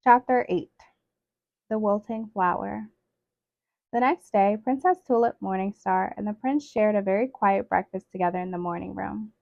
Chapter 8. The Wilting Flower. The next day, Princess Tulip, Morningstar, and the prince shared a very quiet breakfast together in the morning room.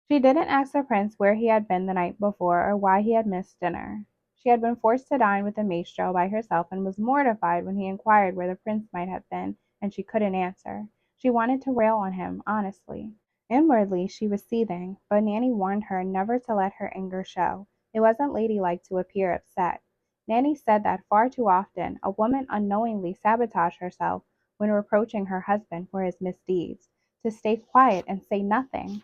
She didn't ask the prince where he had been the night before or why he had missed dinner. She had been forced to dine with the maestro by herself and was mortified when he inquired where the prince might have been, and she couldn't answer. She wanted to rail on him, honestly. Inwardly she was seething, but Nanny warned her never to let her anger show. It wasn't ladylike to appear upset. Nanny said that far too often a woman unknowingly sabotaged herself when reproaching her husband for his misdeeds. To stay quiet and say nothing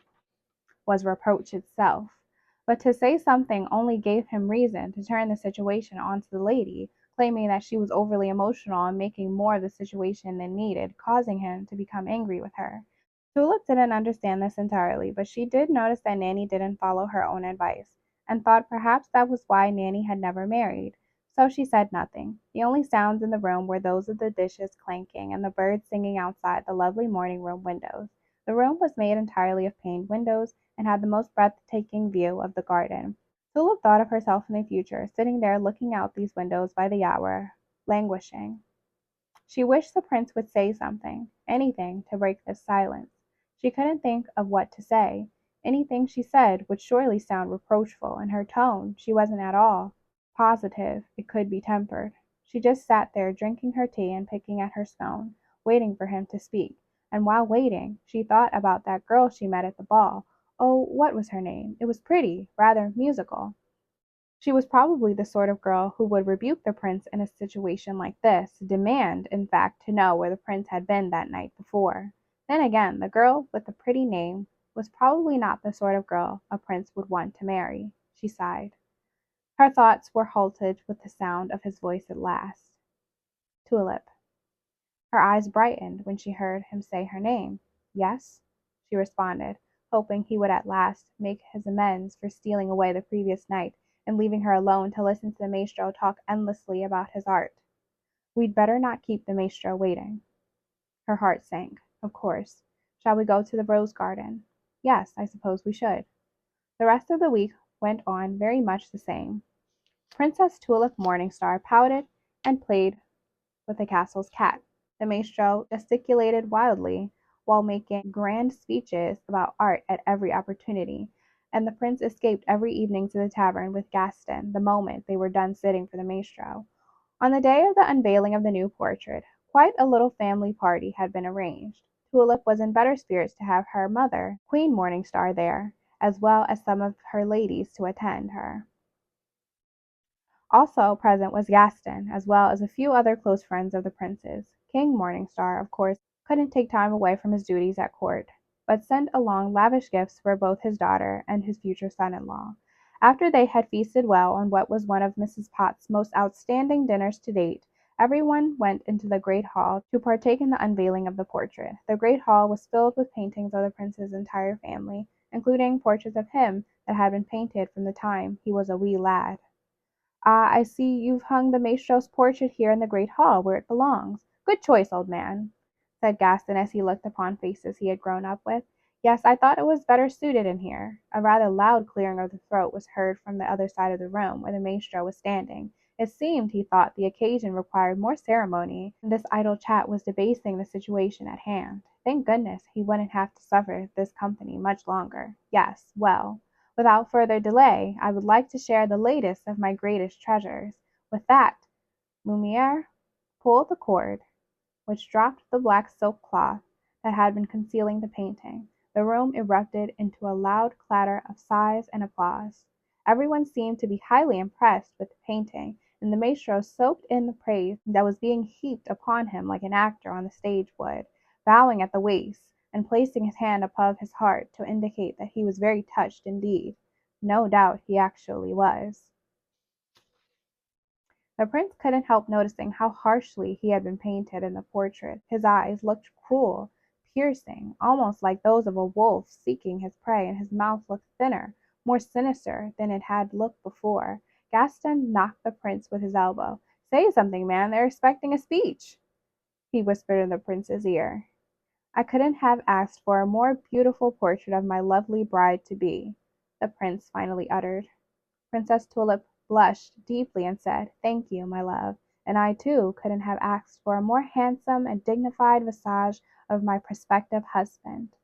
was reproach itself. But to say something only gave him reason to turn the situation onto the lady, claiming that she was overly emotional and making more of the situation than needed, causing him to become angry with her. Tulip didn't understand this entirely, but she did notice that Nanny didn't follow her own advice, and thought perhaps that was why Nanny had never married. So she said nothing. The only sounds in the room were those of the dishes clanking and the birds singing outside the lovely morning room windows. The room was made entirely of paned windows, and had the most breathtaking view of the garden. Tulip thought of herself in the future, sitting there looking out these windows by the hour, languishing. She wished the prince would say something, anything, to break this silence. She couldn't think of what to say. Anything she said would surely sound reproachful, and her tone, she wasn't at all positive it could be tempered. She just sat there drinking her tea and picking at her scone, waiting for him to speak. And while waiting, she thought about that girl she met at the ball. Oh, what was her name? It was pretty, rather musical. She was probably the sort of girl who would rebuke the prince in a situation like this, demand, in fact, to know where the prince had been that night before. Then again, the girl with the pretty name was probably not the sort of girl a prince would want to marry. She sighed. Her thoughts were halted with the sound of his voice at last. Tulip. Her eyes brightened when she heard him say her name. Yes, she responded, hoping he would at last make his amends for stealing away the previous night and leaving her alone to listen to the maestro talk endlessly about his art. We'd better not keep the maestro waiting. Her heart sank. Of course. Shall we go to the rose garden? Yes, I suppose we should. The rest of the week went on very much the same. Princess Tulip Morningstar pouted and played with the castle's cat. The maestro gesticulated wildly while making grand speeches about art at every opportunity, and the prince escaped every evening to the tavern with Gaston the moment they were done sitting for the maestro. On the day of the unveiling of the new portrait, quite a little family party had been arranged. Tulip was in better spirits to have her mother, Queen Morningstar, there, as well as some of her ladies to attend her. Also present was Gaston, as well as a few other close friends of the prince's. King Morningstar, of course, couldn't take time away from his duties at court, but sent along lavish gifts for both his daughter and his future son-in-law. After they had feasted well on what was one of Mrs. Potts' most outstanding dinners to date, everyone went into the great hall to partake in the unveiling of the portrait. The great hall was filled with paintings of the prince's entire family, including portraits of him that had been painted from the time he was a wee lad. Ah, I see you've hung the maestro's portrait here in the great hall, where it belongs. Good choice, old man, said Gaston as he looked upon faces he had grown up with. Yes, I thought it was better suited in here. A rather loud clearing of the throat was heard from the other side of the room, where the maestro was standing. It seemed, he thought, the occasion required more ceremony, and this idle chat was debasing the situation at hand. Thank goodness he wouldn't have to suffer this company much longer. Yes, well. Without further delay, I would like to share the latest of my greatest treasures. With that, Lumiere pulled the cord, which dropped the black silk cloth that had been concealing the painting. The room erupted into a loud clatter of sighs and applause. Everyone seemed to be highly impressed with the painting, and the maestro soaked in the praise that was being heaped upon him like an actor on the stage would, bowing at the waist, and placing his hand above his heart to indicate that he was very touched indeed. No doubt he actually was. The prince couldn't help noticing how harshly he had been painted in the portrait. His eyes looked cruel, piercing, almost like those of a wolf seeking his prey, and his mouth looked thinner, more sinister than it had looked before. Gaston knocked the prince with his elbow. Say something, man, they're expecting a speech, he whispered in the prince's ear. I couldn't have asked for a more beautiful portrait of my lovely bride to be, the prince finally uttered. Princess Tulip blushed deeply and said, "Thank you, my love, and I too couldn't have asked for a more handsome and dignified visage of my prospective husband."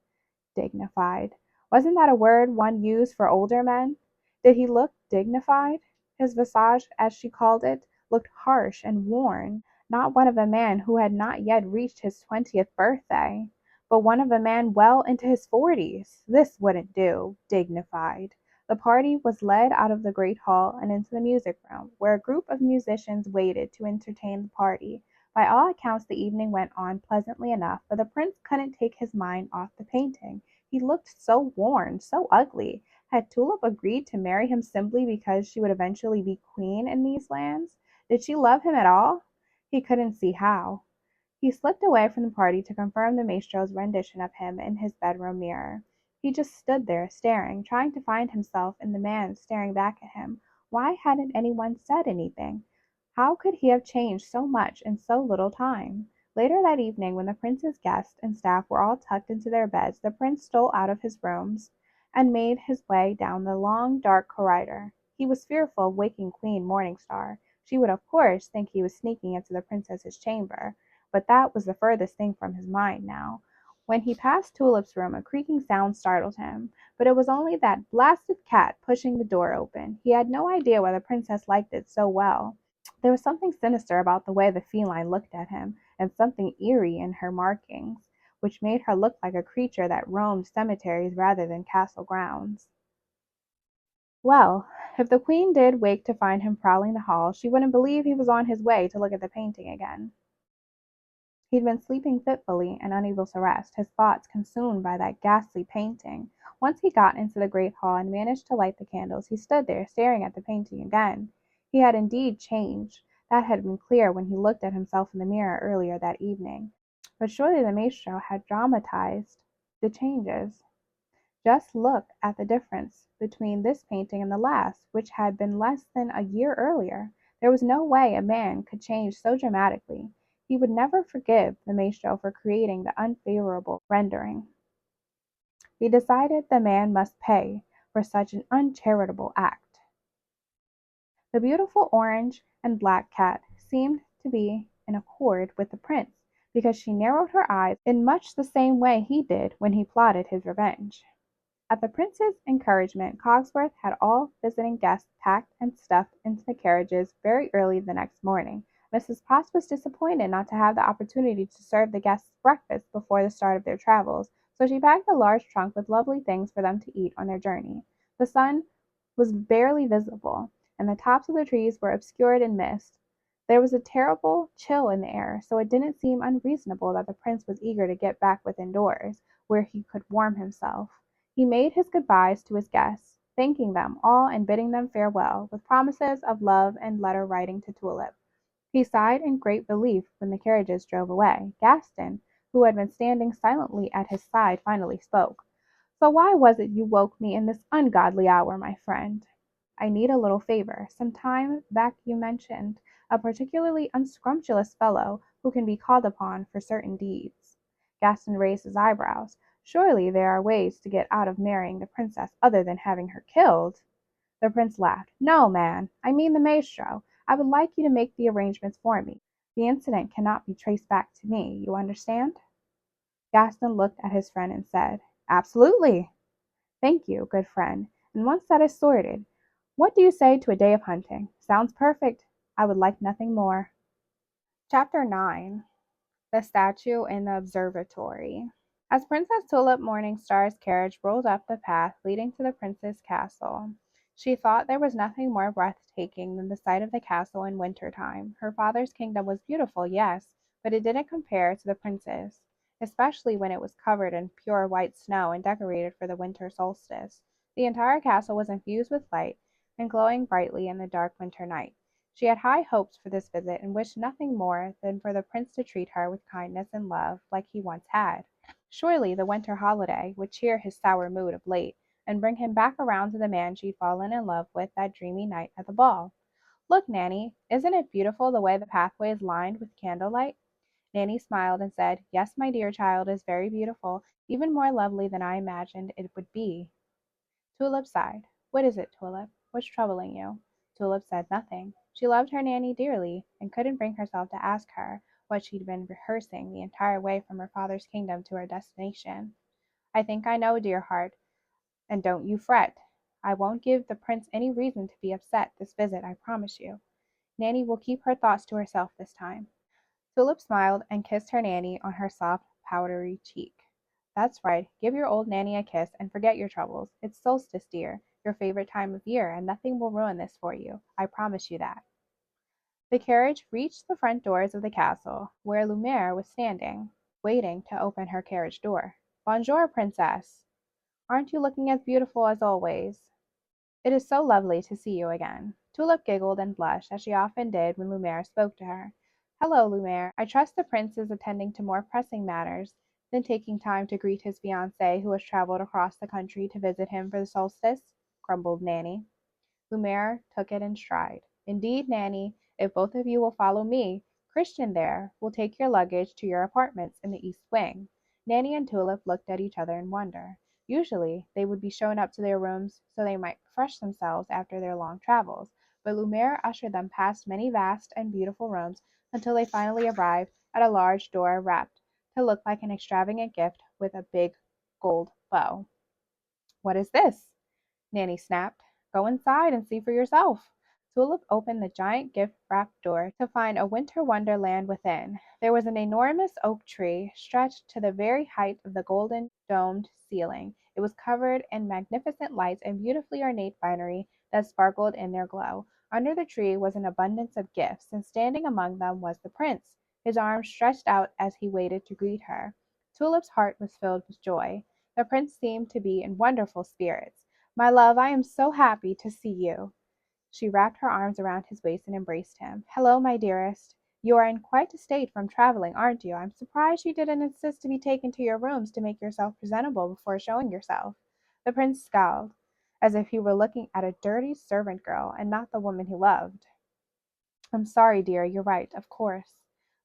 Dignified. Wasn't that a word one used for older men? Did he look dignified? His visage, as she called it, looked harsh and worn, not one of a man who had not yet reached his 20th birthday, but one of a man well into his 40s. This wouldn't do. Dignified. The party was led out of the great hall and into the music room, where a group of musicians waited to entertain the party. By all accounts the evening went on pleasantly enough, but the prince couldn't take his mind off the painting. He looked so worn, so ugly. Had Tulip agreed to marry him simply because she would eventually be queen in these lands? Did she love him at all? He couldn't see how. He slipped away from the party to confirm the maestro's rendition of him in his bedroom mirror. He just stood there, staring, trying to find himself in the man staring back at him. Why hadn't anyone said anything? How could he have changed so much in so little time? Later that evening, when the prince's guests and staff were all tucked into their beds, the prince stole out of his rooms and made his way down the long, dark corridor. He was fearful of waking Queen Morningstar. She would, of course, think he was sneaking into the princess's chamber, but that was the furthest thing from his mind now. When he passed Tulip's room, a creaking sound startled him, but it was only that blasted cat pushing the door open. He had no idea why the princess liked it so well. There was something sinister about the way the feline looked at him, and something eerie in her markings, which made her look like a creature that roamed cemeteries rather than castle grounds. Well, if the queen did wake to find him prowling the halls, she wouldn't believe he was on his way to look at the painting again. He'd been sleeping fitfully and unable to rest, his thoughts consumed by that ghastly painting. Once he got into the great hall and managed to light the candles, he stood there staring at the painting again. He had indeed changed. That had been clear when he looked at himself in the mirror earlier that evening. But surely the maestro had dramatized the changes. Just look at the difference between this painting and the last, which had been less than a year earlier. There was no way a man could change so dramatically. He would never forgive the maestro for creating the unfavorable rendering. He decided the man must pay for such an uncharitable act. The beautiful orange and black cat seemed to be in accord with the prince, because she narrowed her eyes in much the same way he did when he plotted his revenge. At the prince's encouragement, Cogsworth had all visiting guests packed and stuffed into the carriages very early the next morning. Mrs. Potts was disappointed not to have the opportunity to serve the guests breakfast before the start of their travels, so she packed a large trunk with lovely things for them to eat on their journey. The sun was barely visible, and the tops of the trees were obscured in mist. There was a terrible chill in the air, so it didn't seem unreasonable that the prince was eager to get back within doors, where he could warm himself. He made his goodbyes to his guests, thanking them all and bidding them farewell, with promises of love and letter writing to Tulip. He sighed in great relief when the carriages drove away. Gaston, who had been standing silently at his side, finally spoke. "So why was it you woke me in this ungodly hour, my friend?" "I need a little favor. Some time back you mentioned a particularly unscrupulous fellow who can be called upon for certain deeds." Gaston raised his eyebrows. "Surely there are ways to get out of marrying the princess other than having her killed?" The prince laughed. "No, man, I mean the maestro. I would like you to make the arrangements for me. The incident cannot be traced back to me, you understand?" Gaston looked at his friend and said, "Absolutely." "Thank you, good friend. And once that is sorted, what do you say to a day of hunting? Sounds perfect. I would like nothing more." Chapter 9. The Statue in the Observatory. As Princess Tulip Morningstar's carriage rolled up the path leading to the prince's castle, she thought there was nothing more breathtaking than the sight of the castle in winter time. Her father's kingdom was beautiful, yes, but it didn't compare to the prince's, especially when it was covered in pure white snow and decorated for the winter solstice. The entire castle was infused with light and glowing brightly in the dark winter night. She had high hopes for this visit and wished nothing more than for the prince to treat her with kindness and love like he once had. Surely the winter holiday would cheer his sour mood of late, and bring him back around to the man she'd fallen in love with that dreamy night at the ball. "Look, Nanny, isn't it beautiful the way the pathway is lined with candlelight?" Nanny smiled and said, "Yes, my dear child, it is very beautiful, even more lovely than I imagined it would be." Tulip sighed. "What is it, Tulip? What's troubling you?" Tulip said nothing. She loved her Nanny dearly, and couldn't bring herself to ask her what she'd been rehearsing the entire way from her father's kingdom to her destination. I think I know, dear heart, and don't you fret. I won't give the prince any reason to be upset this visit, I promise you. Nanny will keep her thoughts to herself this time. Tulip smiled and kissed her Nanny on her soft, powdery cheek. That's right, give your old Nanny a kiss and forget your troubles. It's solstice, dear, your favorite time of year, and nothing will ruin this for you. I promise you that. The carriage reached the front doors of the castle, where Lumiere was standing, waiting to open her carriage door. Bonjour, princess. Aren't you looking as beautiful as always? It is so lovely to see you again. Tulip giggled and blushed, as she often did when Lumiere spoke to her. Hello, Lumiere. I trust the prince is attending to more pressing matters than taking time to greet his fiancée who has traveled across the country to visit him for the solstice, grumbled Nanny. Lumiere took it in stride. Indeed, Nanny, if both of you will follow me, Christian there will take your luggage to your apartments in the east wing. Nanny and Tulip looked at each other in wonder. Usually they would be shown up to their rooms so they might refresh themselves after their long travels, but Lumiere ushered them past many vast and beautiful rooms until they finally arrived at a large door wrapped to look like an extravagant gift with a big gold bow. What is this? Nanny snapped. Go inside and see for yourself. Tulip opened the giant gift-wrapped door to find a winter wonderland within. There was an enormous oak tree stretched to the very height of the golden domed ceiling. It was covered in magnificent lights and beautifully ornate finery that sparkled in their glow. Under the tree was an abundance of gifts, and standing among them was the prince, his arms stretched out as he waited to greet her. Tulip's heart was filled with joy. The prince seemed to be in wonderful spirits. My love, I am so happy to see you. She wrapped her arms around his waist and embraced him. Hello, my dearest. You are in quite a state from traveling, aren't you? I'm surprised you didn't insist to be taken to your rooms to make yourself presentable before showing yourself. The prince scowled, as if he were looking at a dirty servant girl and not the woman he loved. I'm sorry, dear, you're right, of course.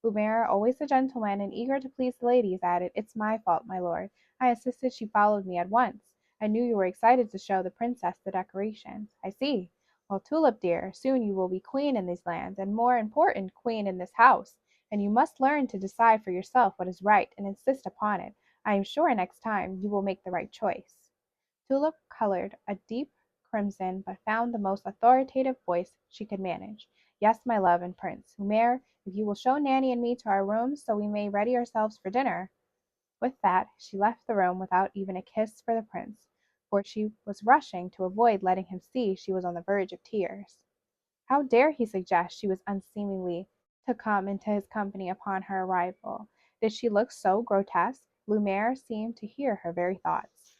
Lumiere, always a gentleman and eager to please the ladies, added, It's my fault, my lord. I insisted she followed me at once. I knew you were excited to show the princess the decorations. I see. Well, Tulip, dear, soon you will be queen in these lands, and more important, queen in this house, and you must learn to decide for yourself what is right and insist upon it. I am sure next time you will make the right choice. Tulip colored a deep crimson, but found the most authoritative voice she could manage. Yes, my love and prince. Lumiere, if you will show Nanny and me to our rooms so we may ready ourselves for dinner. With that, she left the room without even a kiss for the prince, for she was rushing to avoid letting him see she was on the verge of tears. How dare he suggest she was unseemly to come into his company upon her arrival? Did she look so grotesque? Lumiere seemed to hear her very thoughts.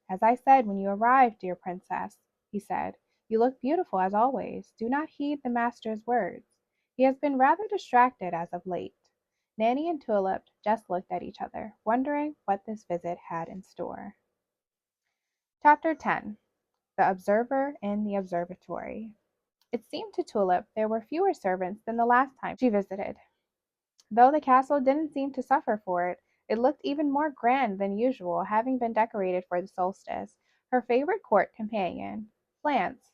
As I said when you arrived, dear princess, he said, you look beautiful as always. Do not heed the master's words. He has been rather distracted as of late. Nanny and Tulip just looked at each other, wondering what this visit had in store. Chapter 10. The Observer in the Observatory. It seemed to Tulip there were fewer servants than the last time she visited. Though the castle didn't seem to suffer for it, it looked even more grand than usual, having been decorated for the solstice. Her favorite court companion, Flance,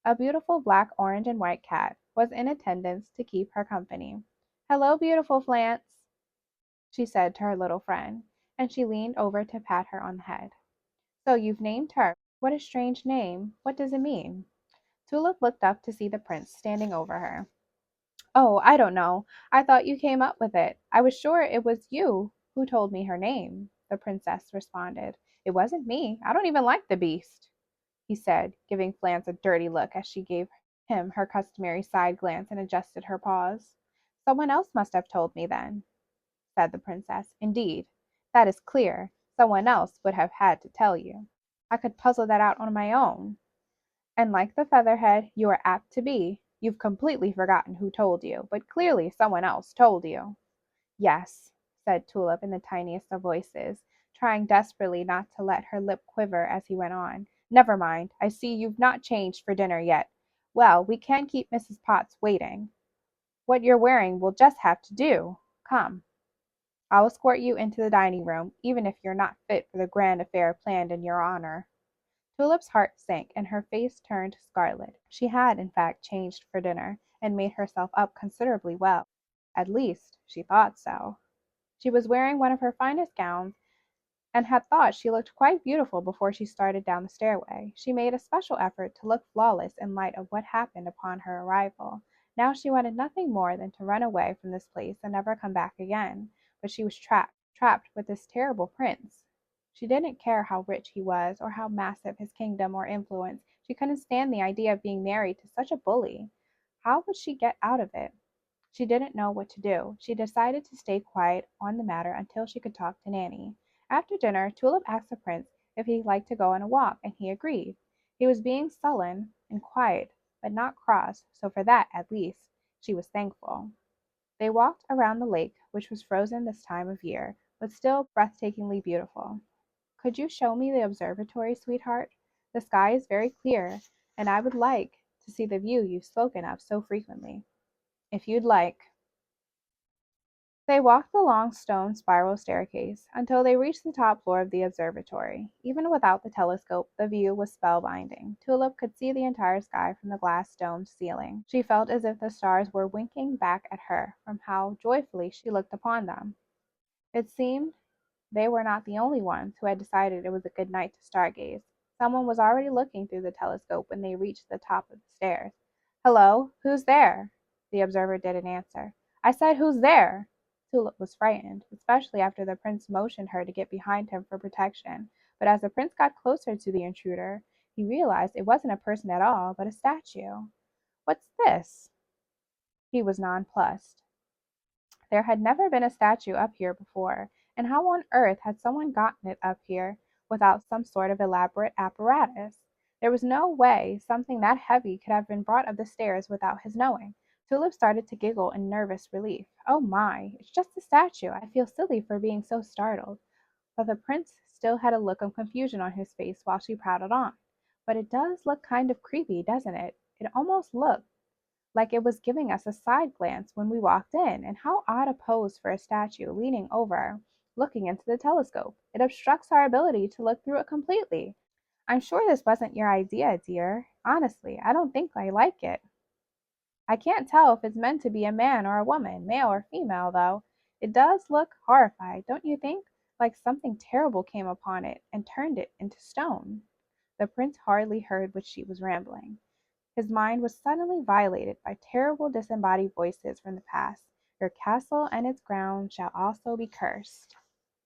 a beautiful black, orange, and white cat, was in attendance to keep her company. Hello, beautiful Flance, she said to her little friend, and she leaned over to pat her on the head. So you've named her. What a strange name. What does it mean? Tulip looked up to see the prince standing over her. Oh, I don't know. I thought you came up with it. I was sure it was you who told me her name, the princess responded. It wasn't me. I don't even like the beast, he said, giving Flance a dirty look as she gave him her customary side glance and adjusted her paws. Someone else must have told me then, said the princess. Indeed, that is clear. Someone else would have had to tell you. I could puzzle that out on my own. And like the featherhead you are apt to be, you've completely forgotten who told you, but clearly someone else told you. Yes, said Tulip in the tiniest of voices, trying desperately not to let her lip quiver as he went on. Never mind, I see you've not changed for dinner yet. Well, we can't keep Mrs. Potts waiting. What you're wearing will just have to do. Come. I'll escort you into the dining room, even if you're not fit for the grand affair planned in your honor. Tulip's heart sank and her face turned scarlet. She had, in fact, changed for dinner and made herself up considerably well. At least, she thought so. She was wearing one of her finest gowns and had thought she looked quite beautiful before she started down the stairway. She made a special effort to look flawless in light of what happened upon her arrival. Now she wanted nothing more than to run away from this place and never come back again. But she was trapped with this terrible prince. She didn't care how rich he was or how massive his kingdom or influence. She couldn't stand the idea of being married to such a bully. How would she get out of it? She didn't know what to do. She decided to stay quiet on the matter until she could talk to Nanny. After dinner, Tulip asked the prince if he'd like to go on a walk, and he agreed. He was being sullen and quiet, but not cross, so for that, at least, she was thankful. They walked around the lake, which was frozen this time of year, but still breathtakingly beautiful. Could you show me the observatory, sweetheart? The sky is very clear, and I would like to see the view you've spoken of so frequently. If you'd like. They walked the long stone spiral staircase until they reached the top floor of the observatory. Even without the telescope, the view was spellbinding. Tulip could see the entire sky from the glass domed ceiling. She felt as if the stars were winking back at her from how joyfully she looked upon them. It seemed they were not the only ones who had decided it was a good night to stargaze. Someone was already looking through the telescope when they reached the top of the stairs. Hello, who's there? The observer didn't answer. I said, who's there? Tulip was frightened, especially after the prince motioned her to get behind him for protection. But as the prince got closer to the intruder, he realized it wasn't a person at all, but a statue. What's this? He was nonplussed. There had never been a statue up here before, and how on earth had someone gotten it up here without some sort of elaborate apparatus? There was no way something that heavy could have been brought up the stairs without his knowing. Tulip started to giggle in nervous relief. Oh my, it's just a statue. I feel silly for being so startled. But the prince still had a look of confusion on his face while she prattled on. But it does look kind of creepy, doesn't it? It almost looked like it was giving us a side glance when we walked in, and how odd a pose for a statue leaning over, looking into the telescope. It obstructs our ability to look through it completely. I'm sure this wasn't your idea, dear. Honestly, I don't think I like it. I can't tell if it's meant to be a man or a woman, male or female, though. It does look horrified, don't you think? Like something terrible came upon it and turned it into stone. The prince hardly heard what she was rambling. His mind was suddenly violated by terrible disembodied voices from the past. Your castle and its grounds shall also be cursed.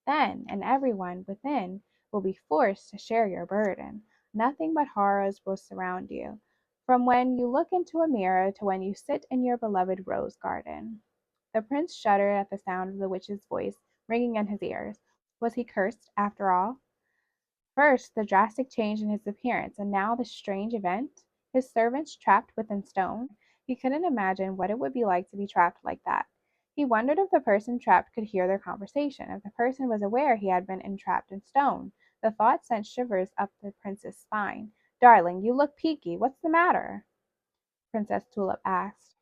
Then, and everyone within will be forced to share your burden. Nothing but horrors will surround you, from when you look into a mirror to when you sit in your beloved rose garden. The prince shuddered at the sound of the witch's voice ringing in his ears. Was he cursed, after all? First, the drastic change in his appearance, and now this strange event. His servants trapped within stone. He couldn't imagine what it would be like to be trapped like that. He wondered if the person trapped could hear their conversation, if the person was aware he had been entrapped in stone. The thought sent shivers up the prince's spine. Darling, you look peaky. What's the matter? Princess Tulip asked.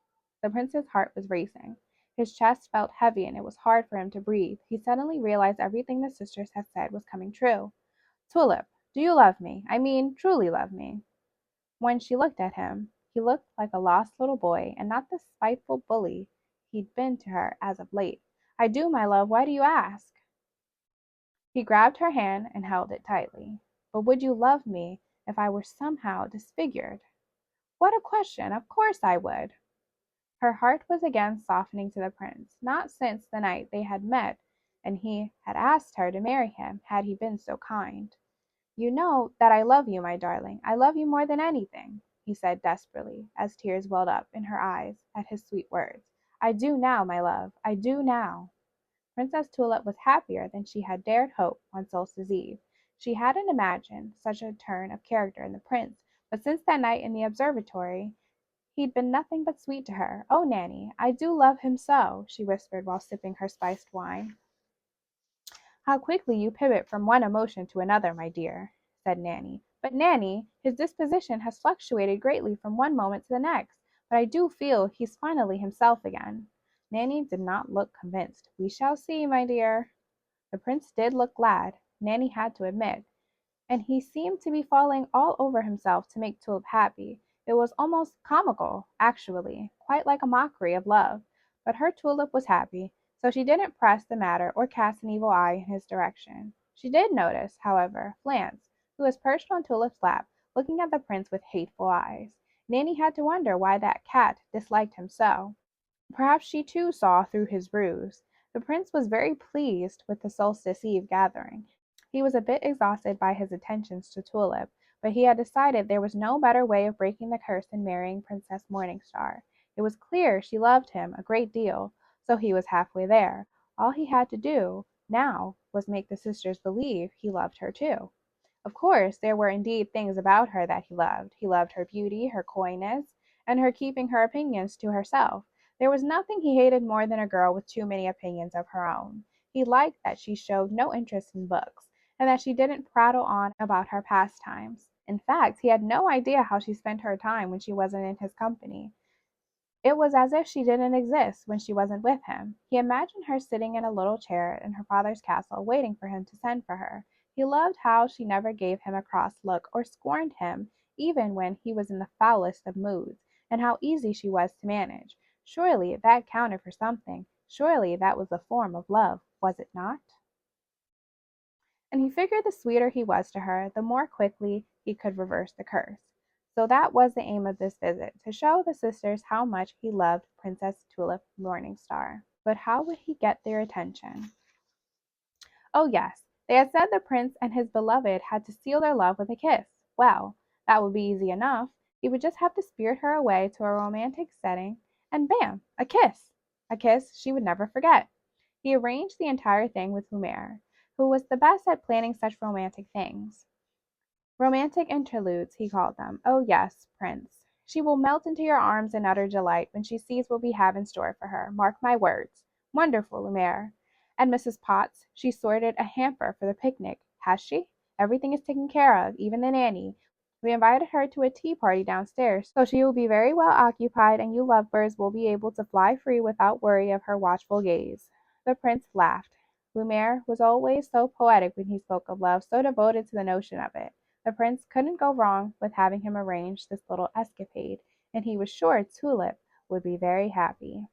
The prince's heart was racing. His chest felt heavy and it was hard for him to breathe. He suddenly realized everything the sisters had said was coming true. Tulip, do you love me? I mean, truly love me? When she looked at him, he looked like a lost little boy and not the spiteful bully he'd been to her as of late. I do, my love. Why do you ask? He grabbed her hand and held it tightly. But would you love me if I were somehow disfigured? What a question! Of course I would. Her heart was again softening to the prince. Not since the night they had met and he had asked her to marry him had he been so kind. You know that I love you, my darling. I love you more than anything, he said desperately, as tears welled up in her eyes at his sweet words. I do now, my love. I do now. Princess Tulip was happier than she had dared hope on Solstice Eve. She hadn't imagined such a turn of character in the prince, but since that night in the observatory, he'd been nothing but sweet to her. Oh, Nanny, I do love him so, she whispered while sipping her spiced wine. How quickly you pivot from one emotion to another, my dear, said Nanny. But, Nanny, his disposition has fluctuated greatly from one moment to the next, but I do feel he's finally himself again. Nanny did not look convinced. We shall see, my dear. The prince did look glad, Nanny had to admit. and he seemed to be falling all over himself to make Tulip happy. It was almost comical, actually, quite like a mockery of love. But her Tulip was happy, so she didn't press the matter or cast an evil eye in his direction. She did notice, however, Flance, who was perched on Tulip's lap, looking at the prince with hateful eyes. Nanny had to wonder why that cat disliked him so. Perhaps she too saw through his ruse. The prince was very pleased with the solstice eve gathering. He was a bit exhausted by his attentions to Tulip, but he had decided there was no better way of breaking the curse than marrying Princess Morningstar. It was clear she loved him a great deal, so he was halfway there. All he had to do now was make the sisters believe he loved her too. Of course, there were indeed things about her that he loved. He loved her beauty, her coyness, and her keeping her opinions to herself. There was nothing he hated more than a girl with too many opinions of her own. He liked that she showed no interest in books, and that she didn't prattle on about her pastimes. In fact, he had no idea how she spent her time when she wasn't in his company. It was as if she didn't exist when she wasn't with him. He imagined her sitting in a little chair in her father's castle, waiting for him to send for her. He loved how she never gave him a cross look or scorned him, even when he was in the foulest of moods, and how easy she was to manage. Surely that counted for something. Surely that was a form of love, was it not? And he figured the sweeter he was to her, the more quickly he could reverse the curse. So that was the aim of this visit, to show the sisters how much he loved Princess Tulip Morningstar. But how would he get their attention? Oh, yes, they had said the prince and his beloved had to seal their love with a kiss. Well, that would be easy enough. He would just have to spirit her away to a romantic setting, and bam, a kiss! A kiss she would never forget. He arranged the entire thing with Lumiere, who was the best at planning such romantic things. Romantic interludes, he called them. Oh, yes, Prince. She will melt into your arms in utter delight when she sees what we have in store for her. Mark my words. Wonderful, Lumiere. And Mrs. Potts, she sorted a hamper for the picnic. Has she? Everything is taken care of, even the nanny. We invited her to a tea party downstairs, so she will be very well occupied, and you lovebirds will be able to fly free without worry of her watchful gaze. The prince laughed. Lumiere was always so poetic when he spoke of love, so devoted to the notion of it. The prince couldn't go wrong with having him arrange this little escapade, and he was sure Tulip would be very happy.